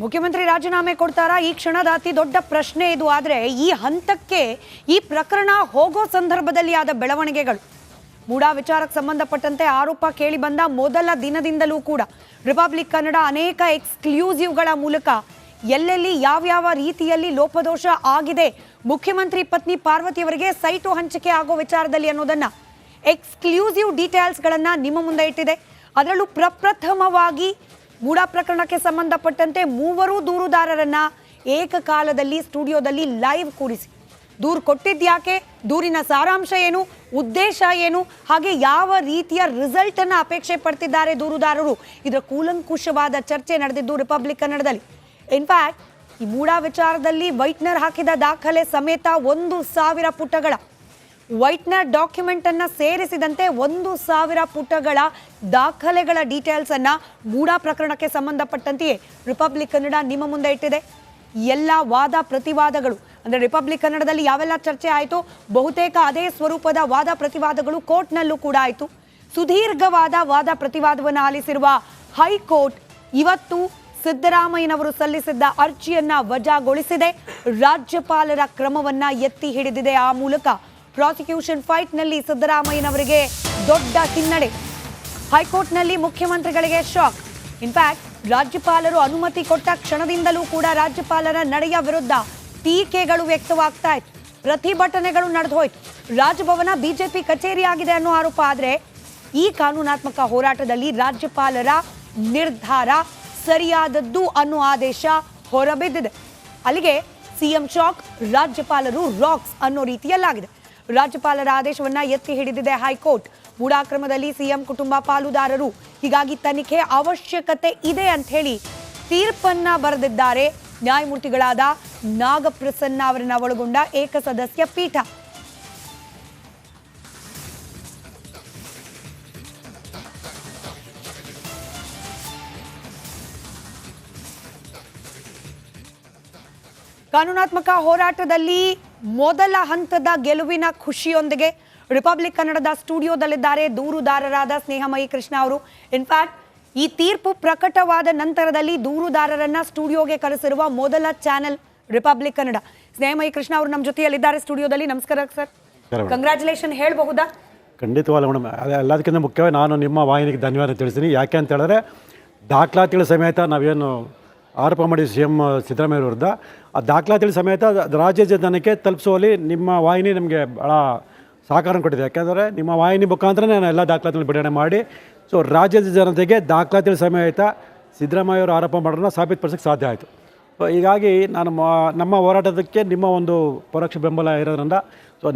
ಮುಖ್ಯಮಂತ್ರಿ ರಾಜೀನಾಮೆ ಕೊಡ್ತಾರಾ? ಈ ಕ್ಷಣದ ಅತಿ ದೊಡ್ಡ ಪ್ರಶ್ನೆ ಇದು. ಆದರೆ ಈ ಹಂತಕ್ಕೆ ಈ ಪ್ರಕರಣ ಹೋಗೋ ಸಂದರ್ಭದಲ್ಲಿ ಆದ ಬೆಳವಣಿಗೆಗಳು, ಮೂಡಾ ವಿಚಾರಕ್ಕೆ ಸಂಬಂಧಪಟ್ಟಂತೆ ಆರೋಪ ಕೇಳಿ ಬಂದ ಮೊದಲ ದಿನದಿಂದಲೂ ಕೂಡ ರಿಪಬ್ಲಿಕ್ ಕನ್ನಡ ಅನೇಕ ಎಕ್ಸ್ಕ್ಲೂಸಿವ್ಗಳ ಮೂಲಕ ಎಲ್ಲೆಲ್ಲಿ ಯಾವ್ಯಾವ ರೀತಿಯಲ್ಲಿ ಲೋಪದೋಷ ಆಗಿದೆ, ಮುಖ್ಯಮಂತ್ರಿ ಪತ್ನಿ ಪಾರ್ವತಿಯವರಿಗೆ ಸೈಟು ಹಂಚಿಕೆ ಆಗೋ ವಿಚಾರದಲ್ಲಿ ಅನ್ನೋದನ್ನ ಎಕ್ಸ್ಕ್ಲೂಸಿವ್ ಡೀಟೇಲ್ಸ್ಗಳನ್ನ ನಿಮ್ಮ ಮುಂದೆ ಇಟ್ಟಿದೆ. ಅದರಲ್ಲೂ ಪ್ರಪ್ರಥಮವಾಗಿ ಮೂಡಾ ಪ್ರಕರಣಕ್ಕೆ ಸಂಬಂಧಪಟ್ಟಂತೆ ಮೂವರು ದೂರುದಾರರನ್ನ ಏಕಕಾಲದಲ್ಲಿ ಸ್ಟುಡಿಯೋದಲ್ಲಿ ಲೈವ್ ಕೂರಿಸಿ ದೂರು ಕೊಟ್ಟಿದ್ಯಾಕೆ, ದೂರಿನ ಸಾರಾಂಶ ಏನು, ಉದ್ದೇಶ ಏನು, ಹಾಗೆ ಯಾವ ರೀತಿಯ ರಿಸಲ್ಟ್ ಅನ್ನ ಅಪೇಕ್ಷೆ ಪಡ್ತಿದ್ದಾರೆ ದೂರುದಾರರು, ಇದರ ಕೂಲಂಕುಷವಾದ ಚರ್ಚೆ ನಡೆದಿದ್ದು ರಿಪಬ್ಲಿಕ್ ಕನ್ನಡದಲ್ಲಿ. ಇನ್ಫ್ಯಾಕ್ಟ್ ಈ ಮೂಡಾ ವಿಚಾರದಲ್ಲಿ ವೈಟ್ನರ್ ಹಾಕಿದ ದಾಖಲೆ ಸಮೇತ 1,000 ಪುಟಗಳ ವೈಟ್ನರ್ ಡಾಕ್ಯುಮೆಂಟ್ ಅನ್ನ ಸೇರಿಸಿದಂತೆ 1,000 ಪುಟಗಳ ದಾಖಲೆಗಳ ಡೀಟೇಲ್ಸ್ ಅನ್ನ ಮೂಡಾ ಪ್ರಕರಣಕ್ಕೆ ಸಂಬಂಧಪಟ್ಟಂತೆಯೇ ರಿಪಬ್ಲಿಕ್ ಕನ್ನಡ ನಿಮ್ಮ ಮುಂದೆ ಇಟ್ಟಿದೆ. ಎಲ್ಲ ವಾದ ಪ್ರತಿವಾದಗಳು ಅಂದ್ರೆ ರಿಪಬ್ಲಿಕ್ ಕನ್ನಡದಲ್ಲಿ ಯಾವೆಲ್ಲ ಚರ್ಚೆ ಆಯಿತು, ಬಹುತೇಕ ಅದೇ ಸ್ವರೂಪದ ವಾದ ಪ್ರತಿವಾದಗಳು ಕೋರ್ಟ್ನಲ್ಲೂ ಕೂಡ ಆಯಿತು. ಸುದೀರ್ಘವಾದ ವಾದ ಪ್ರತಿವಾದವನ್ನು ಆಲಿಸಿರುವ ಹೈಕೋರ್ಟ್ ಇವತ್ತು ಸಿದ್ದರಾಮಯ್ಯನವರು ಸಲ್ಲಿಸಿದ್ದ ಅರ್ಜಿಯನ್ನ ವಜಾಗೊಳಿಸಿದೆ. ರಾಜ್ಯಪಾಲರ ಕ್ರಮವನ್ನ ಎತ್ತಿ ಹಿಡಿದಿದೆ. ಆ ಮೂಲಕ ಪ್ರಾಸಿಕ್ಯೂಷನ್ ಫೈಟ್ನಲ್ಲಿ ಸಿದ್ದರಾಮಯ್ಯನವರಿಗೆ ದೊಡ್ಡ ಹಿನ್ನಡೆ. ಹೈಕೋರ್ಟ್ನಲ್ಲಿ ಮುಖ್ಯಮಂತ್ರಿಗಳಿಗೆ ಶಾಕ್. ಇನ್ಫ್ಯಾಕ್ಟ್ ರಾಜ್ಯಪಾಲರು ಅನುಮತಿ ಕೊಟ್ಟ ಕ್ಷಣದಿಂದಲೂ ಕೂಡ ರಾಜ್ಯಪಾಲರ ನಡೆಯ ವಿರುದ್ಧ ಟೀಕೆಗಳು ವ್ಯಕ್ತವಾಗ್ತಾ ಇತ್ತು, ಪ್ರತಿಭಟನೆಗಳು ನಡೆದು ಹೋಯ್ತು. ರಾಜಭವನ ಬಿಜೆಪಿ ಕಚೇರಿ ಆಗಿದೆ ಅನ್ನೋ ಆರೋಪ. ಆದರೆ ಈ ಕಾನೂನಾತ್ಮಕ ಹೋರಾಟದಲ್ಲಿ ರಾಜ್ಯಪಾಲರ ನಿರ್ಧಾರ ಸರಿಯಾದದ್ದು ಅನ್ನೋ ಆದೇಶ ಹೊರಬಿದ್ದಿದೆ. ಅಲ್ಲಿಗೆ ಸಿಎಂ ಶಾಕ್, ರಾಜ್ಯಪಾಲರು ರಾಕ್ಸ್ ಅನ್ನೋ ರೀತಿಯಲ್ಲಾಗಿದೆ. ರಾಜ್ಯಪಾಲರ ಆದೇಶವನ್ನ ಎತ್ತಿ ಹಿಡಿದಿದೆ ಹೈಕೋರ್ಟ್. ಮೂಡಾ ಕ್ರಮದಲ್ಲಿ ಸಿಎಂ ಕುಟುಂಬ ಪಾಲುದಾರರು, ಹೀಗಾಗಿ ತನಿಖೆ ಅವಶ್ಯಕತೆ ಇದೆ ಅಂತ ಹೇಳಿ ತೀರ್ಪನ್ನ ಬರೆದಿದ್ದಾರೆ ನ್ಯಾಯಮೂರ್ತಿಗಳಾದ ನಾಗಪ್ರಸನ್ನ ಅವರನ್ನ ಒಳಗೊಂಡ ಏಕಸದಸ್ಯ ಪೀಠ. ಕಾನೂನಾತ್ಮಕ ಹೋರಾಟದಲ್ಲಿ ಮೊದಲ ಹಂತದ ಗೆಲುವಿನ ಖುಷಿಯೊಂದಿಗೆ ರಿಪಬ್ಲಿಕ್ ಕನ್ನಡದ ಸ್ಟುಡಿಯೋದಲ್ಲಿದ್ದಾರೆ ದೂರುದಾರರಾದ ಸ್ನೇಹಮಯಿ ಕೃಷ್ಣ ಅವರು. ಇನ್ಫ್ಯಾಕ್ಟ್ ಈ ತೀರ್ಪು ಪ್ರಕಟವಾದ ನಂತರದಲ್ಲಿ ದೂರುದಾರರನ್ನ ಸ್ಟುಡಿಯೋಗೆ ಕರೆಸಿರುವ ಮೊದಲ ಚಾನೆಲ್ ರಿಪಬ್ಲಿಕ್ ಕನ್ನಡ. ಸ್ನೇಹಮಯಿ ಕೃಷ್ಣ ಅವರು ನಮ್ಮ ಜೊತೆಯಲ್ಲಿದ್ದಾರೆ ಸ್ಟುಡಿಯೋದಲ್ಲಿ. ನಮಸ್ಕಾರ ಸರ್, ಕಂಗ್ರ್ಯಾಚುಲೇಷನ್ ಹೇಳಬಹುದಾ? ಖಂಡಿತವಾಗ್ಲೂ ಮೇಡಮ್. ಎಲ್ಲದಕ್ಕಿಂತ ಮುಖ್ಯವಾಗಿ ನಾನು ನಿಮ್ಮ ವಾಹಿನಿಗೆ ಧನ್ಯವಾದ ತಿಳಿಸ್ತೀನಿ. ಯಾಕೆ ಅಂತ ಹೇಳಿದ್ರೆ ದಾಖಲಾತಿಗಳ ಸಮೇತ ನಾವೇನು ಆರೋಪ ಮಾಡಿ CM ಸಿದ್ದರಾಮಯ್ಯ ವಿರುದ್ಧ ಆ ದಾಖಲಾತಿಗಳ ಸಮೇತ ರಾಜ್ಯ ಜನಕ್ಕೆ ತಲುಪಿಸುವಲ್ಲಿ ನಿಮ್ಮ ವಾಹಿನಿ ನಮಗೆ ಭಾಳ ಸಹಕಾರ ಕೊಟ್ಟಿದೆ. ಯಾಕೆಂದರೆ ನಿಮ್ಮ ವಾಹಿನಿ ಮುಖಾಂತರ ನಾನು ಎಲ್ಲ ದಾಖಲಾತಿಗಳನ್ನು ಬಿಡುಗಡೆ ಮಾಡಿ ರಾಜ್ಯದ ಜನತೆಗೆ ದಾಖಲಾತಿಗಳ ಸಮೇತ ಸಿದ್ದರಾಮಯ್ಯವರು ಆರೋಪ ಮಾಡೋದನ್ನ ಸಾಬೀತುಪಡಿಸೋಕ್ಕೆ ಸಾಧ್ಯ ಆಯಿತು. ಹೀಗಾಗಿ ನಾನು ನಮ್ಮ ಹೋರಾಟಕ್ಕೆ ನಿಮ್ಮ ಒಂದು ಪರೋಕ್ಷ ಬೆಂಬಲ ಇರೋದ್ರಿಂದ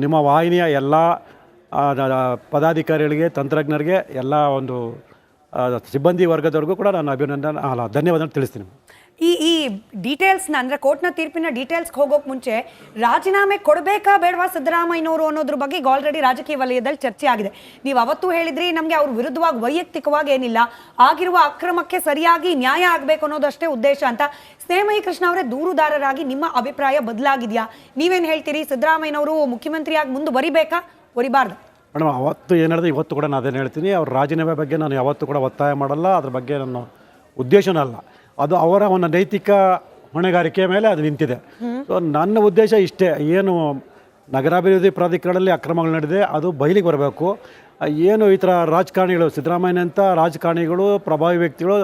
ನಿಮ್ಮ ವಾಹಿನಿಯ ಎಲ್ಲ ಪದಾಧಿಕಾರಿಗಳಿಗೆ, ತಂತ್ರಜ್ಞರಿಗೆ, ಎಲ್ಲ ಒಂದು ಸಿಬ್ಬಂದಿ ವರ್ಗದವರೆಗೂ ಕೂಡ ನಾನು ಧನ್ಯವಾದ ತಿಳಿಸ್ತೀನಿ. ಈ ಡೀಟೇಲ್ಸ್ನ ಅಂದರೆ ಕೋರ್ಟ್ನ ತೀರ್ಪಿನ ಡೀಟೇಲ್ಸ್ಗೆ ಹೋಗೋಕೆ ಮುಂಚೆ ರಾಜೀನಾಮೆ ಕೊಡಬೇಕಾ ಬೇಡವಾ ಸಿದ್ದರಾಮಯ್ಯನವರು ಅನ್ನೋದ್ರ ಬಗ್ಗೆ ಈಗ ಆಲ್ರೆಡಿ ರಾಜಕೀಯ ವಲಯದಲ್ಲಿ ಚರ್ಚೆ ಆಗಿದೆ. ನೀವು ಅವತ್ತು ಹೇಳಿದ್ರಿ ನಮಗೆ ಅವ್ರ ವಿರುದ್ಧವಾಗಿ ವೈಯಕ್ತಿಕವಾಗಿ ಏನಿಲ್ಲ, ಆಗಿರುವ ಅಕ್ರಮಕ್ಕೆ ಸರಿಯಾಗಿ ನ್ಯಾಯ ಆಗಬೇಕು ಅನ್ನೋದಷ್ಟೇ ಉದ್ದೇಶ ಅಂತ. ಸ್ನೇಹಮಯಿ ಕೃಷ್ಣ ಅವರೇ, ದೂರುದಾರರಾಗಿ ನಿಮ್ಮ ಅಭಿಪ್ರಾಯ ಬದಲಾಗಿದೆಯಾ? ನೀವೇನು ಹೇಳ್ತೀರಿ? ಸಿದ್ದರಾಮಯ್ಯನವರು ಮುಖ್ಯಮಂತ್ರಿಯಾಗಿ ಮುಂದುವರಿಬೇಕಾ, ವರಿಬಾರ್ದು? ಮೇಡಮ್, ಅವತ್ತು ಏನು ಹೇಳಿದೆ ಇವತ್ತು ಕೂಡ ನಾನು ಅದೇನು ಹೇಳ್ತೀನಿ. ಅವ್ರ ರಾಜೀನಾಮೆ ಬಗ್ಗೆ ನಾನು ಯಾವತ್ತೂ ಕೂಡ ಒತ್ತಾಯ ಮಾಡಲ್ಲ. ಅದ್ರ ಬಗ್ಗೆ ನನ್ನ ಉದ್ದೇಶನೂ ಅಲ್ಲ. ಅದು ಅವರ ಒಂದು ನೈತಿಕ ಹೊಣೆಗಾರಿಕೆ ಮೇಲೆ ಅದು ನಿಂತಿದೆ. ನನ್ನ ಉದ್ದೇಶ ಇಷ್ಟೇ. ಏನು ನಗರಾಭಿವೃದ್ಧಿ ಪ್ರಾಧಿಕಾರದಲ್ಲಿ ಅಕ್ರಮಗಳು ನಡೆದಿದೆ ಅದು ಬಯಲಿಗೆ ಬರಬೇಕು. ಏನು ಈ ಥರ ರಾಜಕಾರಣಿಗಳು, ಸಿದ್ದರಾಮಯ್ಯನಂಥ ರಾಜಕಾರಣಿಗಳು, ಪ್ರಭಾವಿ ವ್ಯಕ್ತಿಗಳು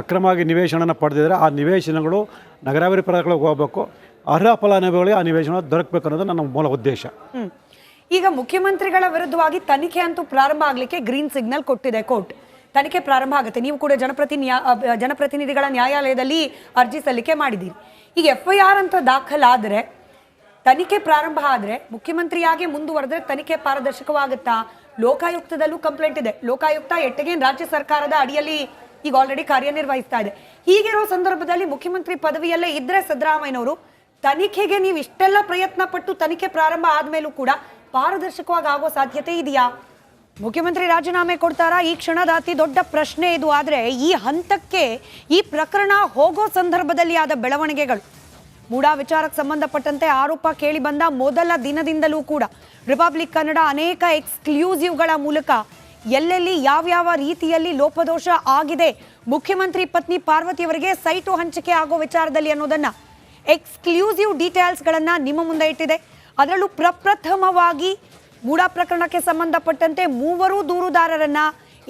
ಅಕ್ರಮವಾಗಿ ನಿವೇಶನ ಪಡೆದಿದ್ದಾರೆ, ಆ ನಿವೇಶನಗಳು ನಗರಾಭಿವೃದ್ಧಿ ಪ್ರಾಧಿಕಾರಗಳಿಗೆ ಹೋಗಬೇಕು. ಅರ್ಹ ಫಲಾನುಭವಿಗಳಿಗೆ ಆ ನಿವೇಶನ ದೊರಕಬೇಕು ಅನ್ನೋದು ನನ್ನ ಮೂಲ ಉದ್ದೇಶ. ಈಗ ಮುಖ್ಯಮಂತ್ರಿಗಳ ವಿರುದ್ಧವಾಗಿ ತನಿಖೆ ಅಂತೂ ಪ್ರಾರಂಭ ಆಗಲಿಕ್ಕೆ ಗ್ರೀನ್ ಸಿಗ್ನಲ್ ಕೊಟ್ಟಿದೆ ಕೋರ್ಟ್. ತನಿಖೆ ಪ್ರಾರಂಭ ಆಗುತ್ತೆ. ನೀವು ಕೂಡ ಜನಪ್ರತಿನಿಧಿಗಳ ನ್ಯಾಯಾಲಯದಲ್ಲಿ ಅರ್ಜಿ ಸಲ್ಲಿಕೆ ಮಾಡಿದ್ದೀರಿ. ಈಗ FIR ಅಂತ ದಾಖಲಾದರೆ, ತನಿಖೆ ಪ್ರಾರಂಭ ಆದರೆ, ಮುಖ್ಯಮಂತ್ರಿಯಾಗಿ ಮುಂದುವರೆದ್ರೆ ತನಿಖೆ ಪಾರದರ್ಶಕವಾಗುತ್ತಾ? ಲೋಕಾಯುಕ್ತದಲ್ಲೂ ಕಂಪ್ಲೇಂಟ್ ಇದೆ. ಲೋಕಾಯುಕ್ತ ಎಟ್ಟಗೇನ್ ರಾಜ್ಯ ಸರ್ಕಾರದ ಅಡಿಯಲ್ಲಿ ಈಗ ಆಲ್ರೆಡಿ ಕಾರ್ಯನಿರ್ವಹಿಸ್ತಾ ಇದೆ. ಹೀಗಿರೋ ಸಂದರ್ಭದಲ್ಲಿ ಮುಖ್ಯಮಂತ್ರಿ ಪದವಿಯಲ್ಲೇ ಇದ್ರೆ ಸಿದ್ದರಾಮಯ್ಯನವರು ತನಿಖೆಗೆ ನೀವು ಇಷ್ಟೆಲ್ಲ ಪ್ರಯತ್ನ ಪಟ್ಟು ತನಿಖೆ ಪ್ರಾರಂಭ ಆದ್ಮೇಲೂ ಕೂಡ ಪಾರದರ್ಶಕವಾಗಿ ಆಗೋ ಸಾಧ್ಯತೆ ಇದೆಯಾ? ಮುಖ್ಯಮಂತ್ರಿ ರಾಜೀನಾಮೆ ಕೊಡ್ತಾರಾ? ಈ ಕ್ಷಣದ ಅತಿ ದೊಡ್ಡ ಪ್ರಶ್ನೆ ಇದು. ಆದರೆ ಈ ಹಂತಕ್ಕೆ ಈ ಪ್ರಕರಣ ಹೋಗೋ ಸಂದರ್ಭದಲ್ಲಿ ಆದ ಬೆಳವಣಿಗೆಗಳು, ಮೂಡಾ ವಿಚಾರಕ್ಕೆ ಸಂಬಂಧಪಟ್ಟಂತೆ ಆರೋಪ ಕೇಳಿ ಬಂದ ಮೊದಲ ದಿನದಿಂದಲೂ ಕೂಡ ರಿಪಬ್ಲಿಕ್ ಕನ್ನಡ ಅನೇಕ ಎಕ್ಸ್ಕ್ಲೂಸಿವ್ಗಳ ಮೂಲಕ ಎಲ್ಲೆಲ್ಲಿ ಯಾವ್ಯಾವ ರೀತಿಯಲ್ಲಿ ಲೋಪದೋಷ ಆಗಿದೆ, ಮುಖ್ಯಮಂತ್ರಿ ಪತ್ನಿ ಪಾರ್ವತಿ ಅವರಿಗೆ ಸೈಟು ಹಂಚಿಕೆ ಆಗೋ ವಿಚಾರದಲ್ಲಿ ಅನ್ನೋದನ್ನ ಎಕ್ಸ್ಕ್ಲೂಸಿವ್ ಡೀಟೇಲ್ಸ್ಗಳನ್ನ ನಿಮ್ಮ ಮುಂದೆ ಇಟ್ಟಿದೆ. ಅದರಲ್ಲೂ ಪ್ರಪ್ರಥಮವಾಗಿ ಮೂಡಾ ಪ್ರಕರಣಕ್ಕೆ ಸಂಬಂಧಪಟ್ಟಂತೆ ಮೂವರು ದೂರುದಾರರನ್ನ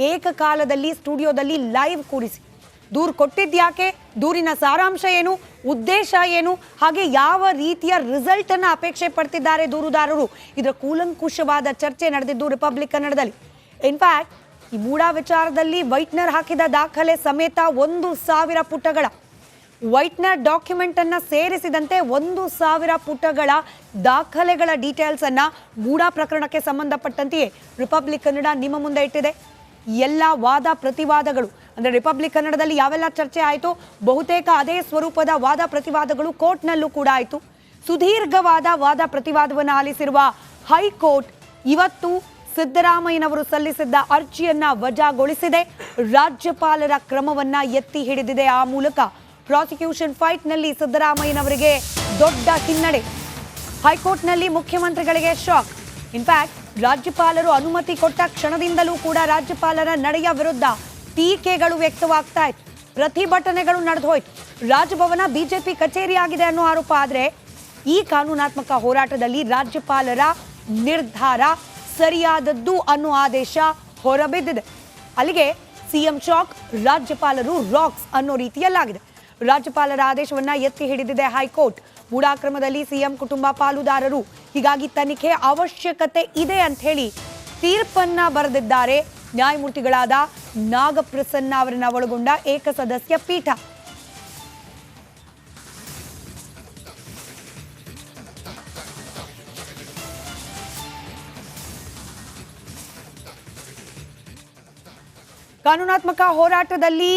ಏಕಕಾಲದಲ್ಲಿ ಸ್ಟುಡಿಯೋದಲ್ಲಿ ಲೈವ್ ಕೂರಿಸಿ ದೂರು ಕೊಟ್ಟಿದ್ಯಾಕೆ, ದೂರಿನ ಸಾರಾಂಶ ಏನು, ಉದ್ದೇಶ ಏನು, ಹಾಗೆ ಯಾವ ರೀತಿಯ ರಿಸಲ್ಟ್ ಅನ್ನ ಅಪೇಕ್ಷೆ ಪಡ್ತಿದ್ದಾರೆ ದೂರುದಾರರು, ಇದರ ಕೂಲಂಕುಷವಾದ ಚರ್ಚೆ ನಡೆದಿದ್ದು ರಿಪಬ್ಲಿಕ್ ಕನ್ನಡದಲ್ಲಿ. ಇನ್ಫ್ಯಾಕ್ಟ್ ಈ ಮೂಡಾ ವಿಚಾರದಲ್ಲಿ ವೈಟ್ನರ್ ಹಾಕಿದ ದಾಖಲೆ ಸಮೇತ 1,000 ಪುಟಗಳ ವೈಟ್ನರ್ ಡಾಕ್ಯುಮೆಂಟ್ ಅನ್ನ ಸೇರಿಸಿದಂತೆ 1,000 ಪುಟಗಳ ದಾಖಲೆಗಳ ಡೀಟೇಲ್ಸ್ ಅನ್ನ ಮೂಡಾ ಪ್ರಕರಣಕ್ಕೆ ಸಂಬಂಧಪಟ್ಟಂತೆಯೇ ರಿಪಬ್ಲಿಕ್ ಕನ್ನಡ ನಿಮ್ಮ ಮುಂದೆ ಇಟ್ಟಿದೆ. ಎಲ್ಲ ವಾದ ಪ್ರತಿವಾದಗಳು ಅಂದ್ರೆ ರಿಪಬ್ಲಿಕ್ ಕನ್ನಡದಲ್ಲಿ ಯಾವೆಲ್ಲ ಚರ್ಚೆ ಆಯಿತು, ಬಹುತೇಕ ಅದೇ ಸ್ವರೂಪದ ವಾದ ಪ್ರತಿವಾದಗಳು ಕೋರ್ಟ್ನಲ್ಲೂ ಕೂಡ ಆಯಿತು. ಸುದೀರ್ಘವಾದ ವಾದ ಪ್ರತಿವಾದವನ್ನು ಆಲಿಸಿರುವ ಹೈಕೋರ್ಟ್ ಇವತ್ತು ಸಿದ್ದರಾಮಯ್ಯನವರು ಸಲ್ಲಿಸಿದ್ದ ಅರ್ಜಿಯನ್ನ ವಜಾಗೊಳಿಸಿದೆ. ರಾಜ್ಯಪಾಲರ ಕ್ರಮವನ್ನ ಎತ್ತಿ ಹಿಡಿದಿದೆ. ಆ ಮೂಲಕ ಪ್ರಾಸಿಕ್ಯೂಷನ್ ಫೈಟ್ನಲ್ಲಿ ಸಿದ್ದರಾಮಯ್ಯನವರಿಗೆ ದೊಡ್ಡ ಹಿನ್ನಡೆ. ಹೈಕೋರ್ಟ್ನಲ್ಲಿ ಮುಖ್ಯಮಂತ್ರಿಗಳಿಗೆ ಶಾಕ್. ಇನ್ಫ್ಯಾಕ್ಟ್ ರಾಜ್ಯಪಾಲರು ಅನುಮತಿ ಕೊಟ್ಟ ಕ್ಷಣದಿಂದಲೂ ಕೂಡ ರಾಜ್ಯಪಾಲರ ನಡೆಯ ವಿರುದ್ಧ ಟೀಕೆಗಳು ವ್ಯಕ್ತವಾಗ್ತಾ ಇತ್ತು, ಪ್ರತಿಭಟನೆಗಳು ನಡೆದು ಹೋಯ್ತು. ರಾಜಭವನ ಬಿಜೆಪಿ ಕಚೇರಿ ಆಗಿದೆ ಅನ್ನೋ ಆರೋಪ. ಆದರೆ ಈ ಕಾನೂನಾತ್ಮಕ ಹೋರಾಟದಲ್ಲಿ ರಾಜ್ಯಪಾಲರ ನಿರ್ಧಾರ ಸರಿಯಾದದ್ದು ಅನ್ನೋ ಆದೇಶ ಹೊರಬಿದ್ದಿದೆ. ಅಲ್ಲಿಗೆ ಸಿಎಂ ಶಾಕ್, ರಾಜ್ಯಪಾಲರು ರಾಕ್ಸ್ ಅನ್ನೋ ರೀತಿಯಲ್ಲಾಗಿದೆ. ರಾಜ್ಯಪಾಲರ ಆದೇಶವನ್ನ ಎತ್ತಿ ಹಿಡಿದಿದೆ ಹೈಕೋರ್ಟ್. ಮೂಡಾ ಕ್ರಮದಲ್ಲಿ ಸಿಎಂ ಕುಟುಂಬ ಪಾಲುದಾರರು, ಹೀಗಾಗಿ ತನಿಖೆ ಅವಶ್ಯಕತೆ ಇದೆ ಅಂತ ಹೇಳಿ ತೀರ್ಪನ್ನ ಬರೆದಿದ್ದಾರೆ ನ್ಯಾಯಮೂರ್ತಿಗಳಾದ ನಾಗಪ್ರಸನ್ನ ಅವರನ್ನ ಒಳಗೊಂಡ ಏಕಸದಸ್ಯ ಪೀಠ. ಕಾನೂನಾತ್ಮಕ ಹೋರಾಟದಲ್ಲಿ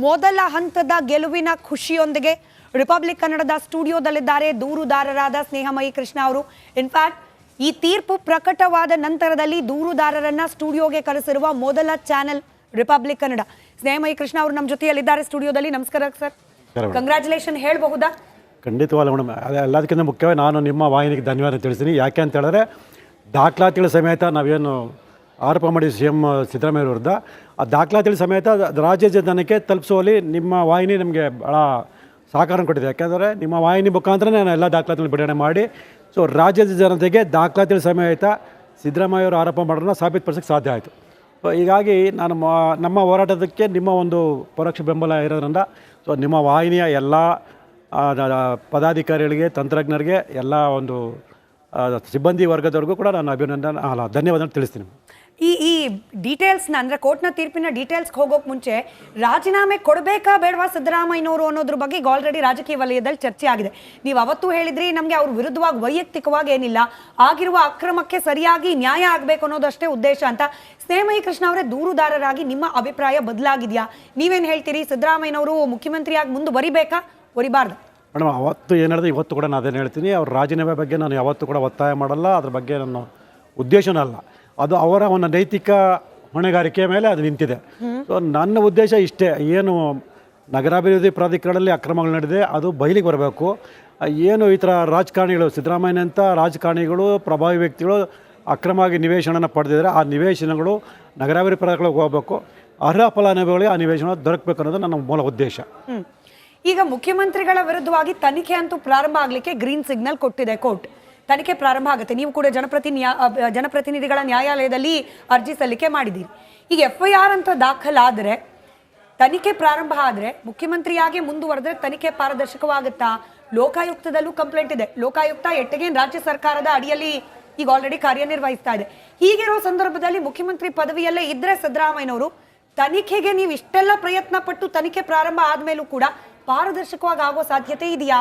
ಮೊದಲ ಹಂತದ ಗೆಲುವಿನ ಖುಷಿಯೊಂದಿಗೆ ರಿಪಬ್ಲಿಕ್ ಕನ್ನಡದ ಸ್ಟುಡಿಯೋದಲ್ಲಿದ್ದಾರೆ ದೂರುದಾರರಾದ ಸ್ನೇಹಮಯಿ ಕೃಷ್ಣ ಅವರು. ಇನ್ಫ್ಯಾಕ್ಟ್ ಈ ತೀರ್ಪು ಪ್ರಕಟವಾದ ನಂತರದಲ್ಲಿ ದೂರುದಾರರನ್ನ ಸ್ಟುಡಿಯೋಗೆ ಕರೆಸಿರುವ ಮೊದಲ ಚಾನೆಲ್ ರಿಪಬ್ಲಿಕ್ ಕನ್ನಡ. ಸ್ನೇಹಮಯಿ ಕೃಷ್ಣ ಅವರು ನಮ್ಮ ಜೊತೆಯಲ್ಲಿದ್ದಾರೆ ಸ್ಟುಡಿಯೋದಲ್ಲಿ. ನಮಸ್ಕಾರ ಸರ್, ಕಂಗ್ರ್ಯಾಚುಲೇಷನ್ ಹೇಳಬಹುದಾ? ಖಂಡಿತವಾಗ್ಲೂ ಮೇಡಮ್. ಎಲ್ಲದಕ್ಕಿಂತ ಮುಖ್ಯವಾಗಿ ನಾನು ನಿಮ್ಮ ವಾಹಿನಿಗೆ ಧನ್ಯವಾದ ತಿಳಿಸ್ತೀನಿ. ಯಾಕೆ ಅಂತ ಹೇಳಿದ್ರೆ ದಾಖಲಾತಿಗಳ ಸಮೇತ ನಾವೇನು ಆರೋಪ ಮಾಡಿ CM ಸಿದ್ದರಾಮಯ್ಯ ವಿರುದ್ಧ ಆ ದಾಖಲಾತಿಗಳ ಸಮೇತ ರಾಜ್ಯ ಜನಕ್ಕೆ ತಲುಪಿಸುವಲ್ಲಿ ನಿಮ್ಮ ವಾಹಿನಿ ನಮಗೆ ಭಾಳ ಸಹಕಾರ ಕೊಟ್ಟಿದೆ. ಯಾಕೆಂದರೆ ನಿಮ್ಮ ವಾಹಿನಿ ಮುಖಾಂತರ ನಾನು ಎಲ್ಲ ದಾಖಲಾತಿಗಳು ಬಿಡುಗಡೆ ಮಾಡಿ ರಾಜ್ಯದ ಜನತೆಗೆ ದಾಖಲಾತಿಗಳ ಸಮೇತ ಸಿದ್ದರಾಮಯ್ಯವರು ಆರೋಪ ಮಾಡೋದನ್ನ ಸಾಬೀತುಪಡಿಸೋಕ್ಕೆ ಸಾಧ್ಯ ಆಯಿತು. ಹೀಗಾಗಿ ನಾನು ನಮ್ಮ ಹೋರಾಟಕ್ಕೆ ನಿಮ್ಮ ಒಂದು ಪರೋಕ್ಷ ಬೆಂಬಲ ಇರೋದ್ರಿಂದ ನಿಮ್ಮ ವಾಹಿನಿಯ ಎಲ್ಲ ಪದಾಧಿಕಾರಿಗಳಿಗೆ, ತಂತ್ರಜ್ಞರಿಗೆ, ಎಲ್ಲ ಒಂದು ಸಿಬ್ಬಂದಿ ವರ್ಗದವರೆಗೂ ಕೂಡ ನಾನು ಧನ್ಯವಾದ ತಿಳಿಸ್ತೀನಿ. ಈ ಡೀಟೇಲ್ಸ್ನ ಅಂದರೆ ಕೋರ್ಟ್ನ ತೀರ್ಪಿನ ಡೀಟೇಲ್ಸ್ಗೆ ಹೋಗೋಕೆ ಮುಂಚೆ ರಾಜೀನಾಮೆ ಕೊಡಬೇಕಾ ಬೇಡವಾ ಸಿದ್ದರಾಮಯ್ಯನವರು ಅನ್ನೋದ್ರ ಬಗ್ಗೆ ಈಗ ಆಲ್ರೆಡಿ ರಾಜಕೀಯ ವಲಯದಲ್ಲಿ ಚರ್ಚೆ ಆಗಿದೆ. ನೀವು ಅವತ್ತು ಹೇಳಿದ್ರಿ ನಮಗೆ ಅವ್ರ ವಿರುದ್ಧವಾಗಿ ವೈಯಕ್ತಿಕವಾಗಿ ಏನಿಲ್ಲ, ಆಗಿರುವ ಅಕ್ರಮಕ್ಕೆ ಸರಿಯಾಗಿ ನ್ಯಾಯ ಆಗಬೇಕು ಅನ್ನೋದಷ್ಟೇ ಉದ್ದೇಶ ಅಂತ. ಸ್ನೇಹಮಯಿ ಕೃಷ್ಣ ಅವರೇ, ದೂರುದಾರರಾಗಿ ನಿಮ್ಮ ಅಭಿಪ್ರಾಯ ಬದಲಾಗಿದೆಯಾ? ನೀವೇನು ಹೇಳ್ತೀರಿ? ಸಿದ್ದರಾಮಯ್ಯನವರು ಮುಖ್ಯಮಂತ್ರಿಯಾಗಿ ಮುಂದುವರಿಬೇಕಾ, ವರಿಬಾರ್ದು? ಮೇಡಮ್, ಅವತ್ತು ಏನು ಹೇಳಿದೆ ಇವತ್ತು ಕೂಡ ನಾನು ಅದೇನು ಹೇಳ್ತೀನಿ. ಅವ್ರ ರಾಜೀನಾಮೆ ಬಗ್ಗೆ ನಾನು ಯಾವತ್ತೂ ಕೂಡ ಒತ್ತಾಯ ಮಾಡಲ್ಲ. ಅದ್ರ ಬಗ್ಗೆ ನನ್ನ ಉದ್ದೇಶನಲ್ಲ. ಅದು ಅವರ ಒಂದು ನೈತಿಕ ಹೊಣೆಗಾರಿಕೆ ಮೇಲೆ ಅದು ನಿಂತಿದೆ. ಸೊ ನನ್ನ ಉದ್ದೇಶ ಇಷ್ಟೇ. ಏನು ನಗರಾಭಿವೃದ್ಧಿ ಪ್ರಾಧಿಕಾರದಲ್ಲಿ ಅಕ್ರಮಗಳು ನಡೆದಿದೆ ಅದು ಬಯಲಿಗೆ ಬರಬೇಕು. ಏನು ಈ ಥರ ರಾಜಕಾರಣಿಗಳು, ಸಿದ್ದರಾಮಯ್ಯನಂಥ ರಾಜಕಾರಣಿಗಳು, ಪ್ರಭಾವಿ ವ್ಯಕ್ತಿಗಳು ಅಕ್ರಮವಾಗಿ ನಿವೇಶನ ಪಡೆದಿದ್ದಾರೆ, ಆ ನಿವೇಶನಗಳು ನಗರಾಭಿವೃದ್ಧಿ ಪ್ರಾಧಿಕಾರಕ್ಕೆ ಹೋಗಬೇಕು. ಅರ್ಹ ಫಲಾನುಭವಿಗಳಿಗೆ ಆ ನಿವೇಶನ ದೊರಕಬೇಕು ಅನ್ನೋದು ನನ್ನ ಮೂಲ ಉದ್ದೇಶ. ಈಗ ಮುಖ್ಯಮಂತ್ರಿಗಳ ವಿರುದ್ಧವಾಗಿ ತನಿಖೆ ಅಂತೂ ಪ್ರಾರಂಭ ಆಗಲಿಕ್ಕೆ ಗ್ರೀನ್ ಸಿಗ್ನಲ್ ಕೊಟ್ಟಿದೆ ಕೋರ್ಟ್. ತನಿಖೆ ಪ್ರಾರಂಭ ಆಗುತ್ತೆ. ನೀವು ಕೂಡ ಜನಪ್ರತಿನಿಧಿಗಳ ನ್ಯಾಯಾಲಯದಲ್ಲಿ ಅರ್ಜಿ ಸಲ್ಲಿಕೆ ಮಾಡಿದ್ದೀರಿ. ಈಗ FIR ಅಂತ ದಾಖಲಾದರೆ, ತನಿಖೆ ಪ್ರಾರಂಭ ಆದರೆ, ಮುಖ್ಯಮಂತ್ರಿಯಾಗಿ ಮುಂದುವರೆದ್ರೆ ತನಿಖೆ ಪಾರದರ್ಶಕವಾಗುತ್ತಾ? ಲೋಕಾಯುಕ್ತದಲ್ಲೂ ಕಂಪ್ಲೇಂಟ್ ಇದೆ. ಲೋಕಾಯುಕ್ತ ಎಟ್ಟಗೇನ್ ರಾಜ್ಯ ಸರ್ಕಾರದ ಅಡಿಯಲ್ಲಿ ಈಗ ಆಲ್ರೆಡಿ ಕಾರ್ಯನಿರ್ವಹಿಸ್ತಾ ಇದೆ. ಹೀಗಿರೋ ಸಂದರ್ಭದಲ್ಲಿ ಮುಖ್ಯಮಂತ್ರಿ ಪದವಿಯಲ್ಲೇ ಇದ್ರೆ ಸಿದ್ದರಾಮಯ್ಯನವರು ತನಿಖೆಗೆ ನೀವು ಇಷ್ಟೆಲ್ಲ ಪ್ರಯತ್ನ ಪಟ್ಟು ತನಿಖೆ ಪ್ರಾರಂಭ ಆದ್ಮೇಲೂ ಕೂಡ ಪಾರದರ್ಶಕವಾಗಿ ಆಗೋ ಸಾಧ್ಯತೆ ಇದೆಯಾ?